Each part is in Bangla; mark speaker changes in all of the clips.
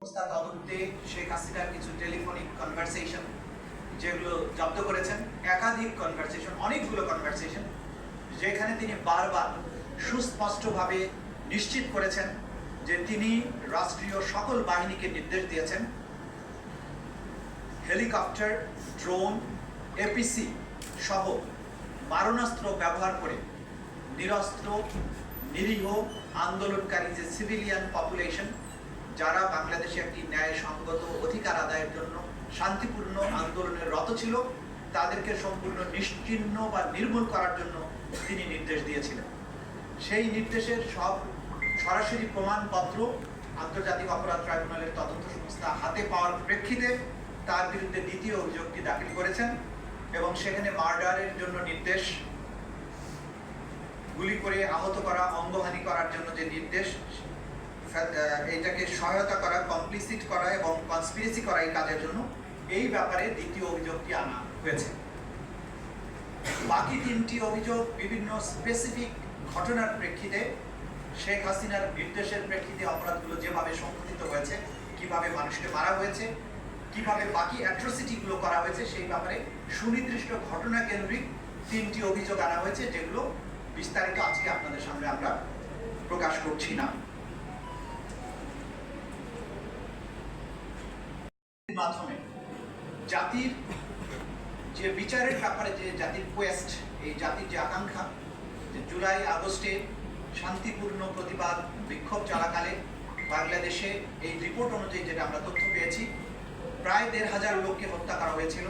Speaker 1: সংস্থা তদন্তে শেখ হাসিনার কিছু টেলিফোনিক কনভারসেশন যেগুলো জব্দ করেছেন, একাধিক কনভারসেশন, অনেকগুলো কনভারসেশন, যেখানে তিনি বারবার সুস্পষ্টভাবে নিশ্চিত করেছেন যে তিনি রাষ্ট্রীয় সকল বাহিনীকে নির্দেশ দিয়েছেন হেলিকপ্টার, ড্রোন, এপিসি সহ মারণাস্ত্র ব্যবহার করে নিরস্ত্র নিরীহ আন্দোলনকারী যে সিভিলিয়ান পপুলেশন, যারা বাংলাদেশে একটি ন্যায়সঙ্গত অধিকার আদায়ের জন্য শান্তিপূর্ণ আন্দোলনে রত ছিল, তাদেরকে সম্পূর্ণ নিশ্চিহ্ন বা নির্মূল করার জন্য তিনি নির্দেশ দিয়েছিলেন। সেই নির্দেশের সব সরাসরি প্রমাণপত্র আন্তর্জাতিক অপরাধ ট্রাইব্যুনালের তদন্ত সংস্থা হাতে পাওয়ার প্রেক্ষিতে তার বিরুদ্ধে দ্বিতীয় অভিযোগটি দাখিল করেছেন এবং সেখানে মার্ডারের জন্য নির্দেশ, গুলি করে আহত করা, অঙ্গহানি করার জন্য যে নির্দেশ, এইটাকে সহায়তা করা, কমপ্লিসিট করা এবং কনস্পিরেসি করা এই কাজের জন্য, এই ব্যাপারে দ্বিতীয় অভিযোগটি আনা হয়েছে। বাকি তিনটি অভিযোগ বিভিন্ন স্পেসিফিক ঘটনার প্রেক্ষিতে, শেখ হাসিনার নির্দেশের প্রেক্ষিতে অপরাধগুলো যেভাবে সংঘটিত হয়েছে, কিভাবে মানুষকে মারা হয়েছে, কিভাবে বাকি অ্যাট্রোসিটিগুলো করা হয়েছে, সেই ব্যাপারে সুনির্দিষ্ট ঘটনা কেন্দ্রিক তিনটি অভিযোগ আনা হয়েছে, যেগুলো বিস্তারিত আজকে আপনাদের সামনে আমরা প্রকাশ করছি না। মাধ্যমে জাতির যে বিচারের ব্যাপারে যে জাতির কোয়েস্ট, এই জাতির যে আকাঙ্ক্ষা, যে জুলাই আগস্টে শান্তিপূর্ণ প্রতিবাদ বিক্ষোভ চলাকালে বাংলাদেশে এই রিপোর্ট অনুযায়ী যেটা আমরা তথ্য পেয়েছি, প্রায় ১৫০০ লোককে হত্যা করা হয়েছিল।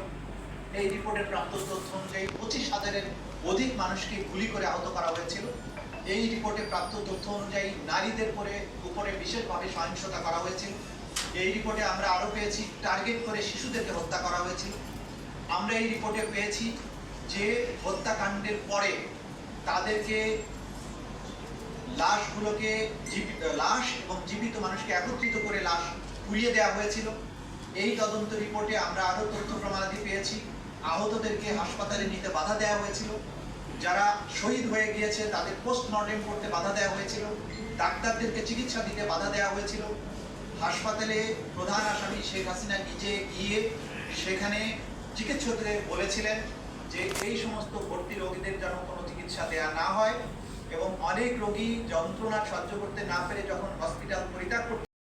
Speaker 1: এই রিপোর্টের প্রাপ্ত তথ্য অনুযায়ী ২৫,০০০-এর অধিক মানুষকে গুলি করে আহত করা হয়েছিল। এই রিপোর্টে প্রাপ্ত তথ্য অনুযায়ী নারীদের উপরে বিশেষভাবে সহিংসতা করা হয়েছিল। এই রিপোর্টে আমরা আরো পেয়েছি টার্গেট করে শিশুদেরকে হত্যা করা হয়েছিল। আমরা এই রিপোর্টে পেয়েছি যে হত্যাকাণ্ডের পরে তাদেরকে লাশগুলোকে লাশ এবং জীবিত মানুষকে একত্রিত করে লাশ পুড়িয়ে দেওয়া হয়েছিল। এই তদন্ত রিপোর্টে আমরা আরো তথ্য প্রমাণাদি পেয়েছি, আহতদেরকে হাসপাতালে নিতে বাধা দেওয়া হয়েছিল, যারা শহীদ হয়ে গিয়েছে তাদের পোস্টমর্টেম করতে বাধা দেওয়া হয়েছিল, ডাক্তারদেরকে চিকিৎসা দিতে বাধা দেওয়া হয়েছিল। হাসপাতালে প্রধান আসামি শেখ হাসিনা নিজে গিয়ে সেখানে চিকিৎসকদের বলেছিলেন যে এই সমস্ত ভর্তি রোগীদের যেন কোনো চিকিৎসা দেওয়া না হয়, এবং অনেক রোগী যন্ত্রণা সহ্য করতে না পেরে যখন হসপিটাল পরিত্যাগ করতে